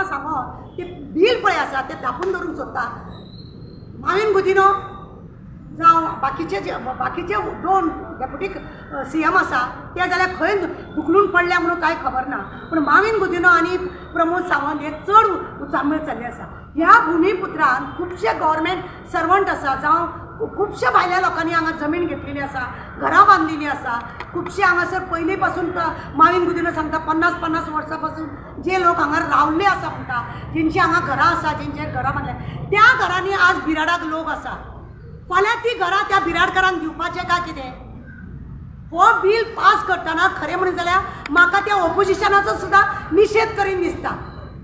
सांगोन ते बील पळय आसा ते धापून धरूंक सोदता माविन गुदिनो जावं बाकीचे दोन डेप्युटी CM आसा ते जाल्यार खंय दुखलून पडल्या म्हणून कांय खबर ना पूण माविन गुदिनो आनी प्रमोद सावंत हे चड उचांबळ चल्ले आसा ह्या भुमिपुत्रान खुबशे गव्हर्मेंट सर्वंट आसा जावं खुबशे भायल्या लोकांनी हांगा जमीन घेतलेली आसा घरां बांदलेली आसा खुबशे हांगासर पयलीं पासून माविन गुदिनो सांगता 50 वर्सां पासून जे लोक हांगा रावल्ले आसा म्हणटा जेंची हांगा घरां आसा जेंचे घरां बांदल्या त्या घरांनी आज बिराडाक लोक आसा फाल्यां ती घरां त्या बिराडकारांक दिवपाचें काय कितें हो बिल पास करतना खरें म्हणून जाल्यार म्हाका त्या ऑपोजिशनाचो सुद्दां निशेध करीन दिसता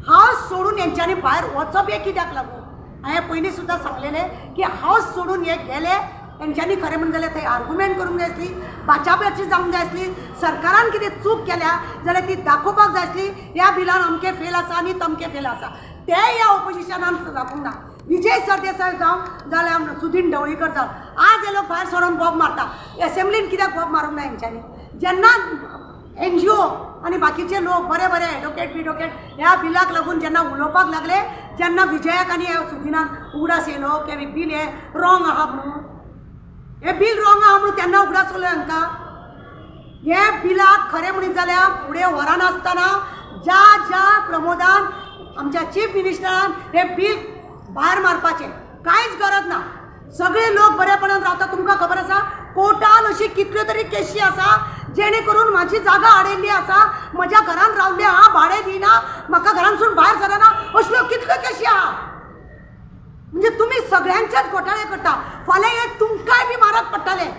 हावस सोडून हेंच्यांनी भायर वचप हे कित्याक लागून हांवें पयलीं सुद्दां सांगलेलें की हावस सोडून हे गेले तेंच्यांनी खरें म्हणून जाल्यार थंय आर्ग्युमेंट करूंक जाय आसली बाचाबाची जावंक जाय आसली सरकारान कितें चूक केल्या जाल्यार ती दाखोवपाक जाय आसली ह्या बिलान अमकें फेल आसा आनी तमकें फेल आसा ते ह्या ऑपोजिशनान दाखोवंक ना विजय सरदेसाय जावं जाल्यार सुदीन ढवळीकर जावं आज हे लोक भायर सरोन बॉब मारता एसेंब्लीन कित्याक बॉब मारूंक ना हेंच्यांनी जेन्ना NGO आनी बाकीचे लोक बरे एडवोकेट बिडवोकेट ह्या बिलाक लागून जेन्ना उलोवपाक लागले जेन्ना विजयाक आनी सुदिनाक उगडास येयलो की हे बील हे रॉंग आहा म्हणून हे बील रॉंग आहा म्हणून तेन्ना उगडास येयलो हांकां हे बिलाक खरें म्हणीत जाल्यार फुडें व्हरान आसतना ज्या प्रमोदान आमच्या चीफ मिनिस्टरान हे बील भायर मारपाचें कांयच गरज ना सगळे लोक बरेपणान रावता तुमकां खबर आसा कोर्टान अशी कितल्यो तरी केसी आसा जेणे करून म्हाजी जागा आडयल्ली आसा म्हज्या घरान रावल्ले हांव भाडें दिना म्हाका घरानसून भायर सरना असल्यो कितल्यो केसी आहा म्हणजे तुमी सगळ्यांचेच घोटाळे करता फाल्यां हे तुमकांय बी म्हारग पडटले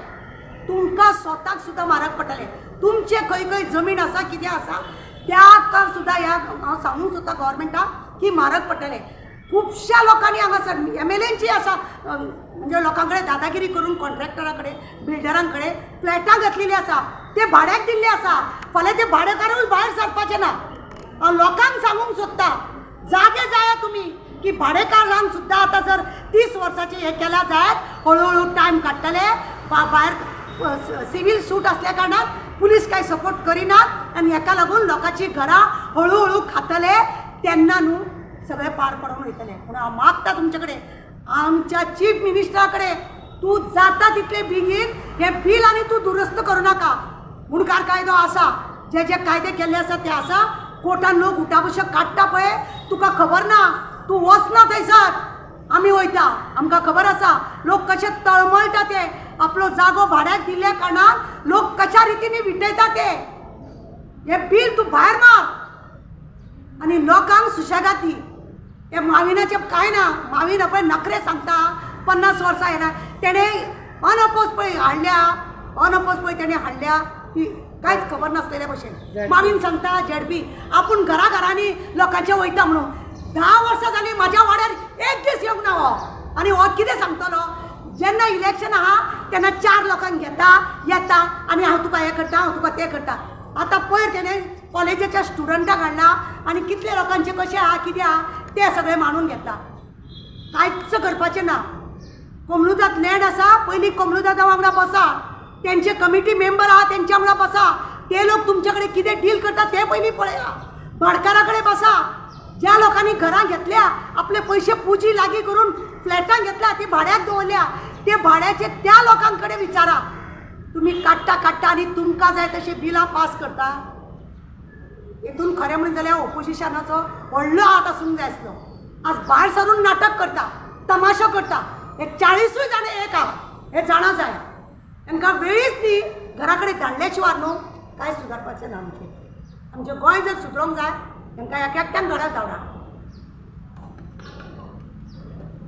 तुमकां स्वताक सुद्दां म्हारग पडटले तुमचे खंय जमीन आसा कितें आसा त्या सुद्दां ह्या हांव सांगूंक सोदता गव्हर्मेंटाक की म्हारग पडटले खुबश्या लोकांनी हांगासर MLAंची आसा म्हणजे लोकां कडेन दादागिरी करून कॉन्ट्रॅक्टरा कडेन बिल्डरां कडेन फ्लॅटां घेतलेलीं आसा ते भाड्याक दिल्ले आसा फाल्यां ते भाडेकारूय भायर सरपाचे ना हांव लोकांक सांगूंक सोदता जागे जाया तुमी की भाडेकारांक सुद्दां आतां जर 30 वर्सांचे हे केल्या जायत हळू टायम काडटले भायर सिवील सूट असल्या कारणान पुलीस कांय सपोर्ट करिनात आनी हेका लागून लोकांची घरां हळू खातले तेन्ना न्हू सगळे पार पडून वयतले पूण हांव मागता तुमचे कडेन आमच्या चीफ मिनिस्टरा कडेन तूं जाता तितले बेगीन हे बील आनी तूं दुरुस्त करूं नाका मुणकार कायदो आसा जे कायदे केल्ले आसा ते आसा कोर्टान लोक उठाबशक काडटा पळय तुका खबर ना तूं वचना थंयसर आमी वयता आमकां खबर आसा लोक कशे तळमळटा ते आपलो जागो भाड्याक दिल्ल्या कारणान लोक कशा रितीने विटयता ते हे बील तूं भायर मार आनी लोकांक सुशेगाद दी हे माविनाचे काय ना माविन पळय नखरे सांगता 50 वर्सां येना तेणे अनअपोज पळय तेणे हाडल्या ती कांयच खबर नासलेल्या भशेन माविन सांगता झेडपी आपूण घरांनी लोकांचे वयता म्हणून 10 वर्सां जालीं म्हाज्या वाड्यार एक दीस येवंक ना हो आनी हो कितें सांगतलो जेन्ना इलेक्शन आहा तेन्ना 4 लोकांक घेता येता आनी हांव तुका हें करता हांव तुका तें करता आतां पयर तेणे कॉलेजीच्या स्टुडंटाक हाडला आनी कितले लोकांचे कशें आहा कितें आहा ते सगळे मानून घेतला कांयच करपाचें ना कोमलुदात लँड आसा पयलीं कोमलुदाता वांगडा बसा तेंचे कमिटी मेंबर आहा तेंच्या वांगडा बसा ते लोक तुमचे कडेन कितें डील करता ते पयलीं पळया भाडकारा कडेन बसा ज्या लोकांनी घरां घेतल्या आपले पयशे पुजी लागीं करून फ्लॅटां घेतल्या ती भाड्याक दवरल्या ते भाड्याचे त्या लोकां कडेन विचारा तुमी काडटा आनी तुमकां जाय तशें बिलां पास करता हेतून खरें म्हणून जाल्यार ऑपोजिशनाचो व्हडलो हात आसूंक जाय आसलो आज भायर सरून नाटक करता तमाशो करता हे 40 जाण एक आहा हे जाणा जाय तांकां वेळीच न्ही घरा कडेन धाडल्या शिवाय न्हू कांय सुदारपाचें ना आमचें गोंय जर सुदरूंक जाय तांकां एक एकट्यान घरां धाडा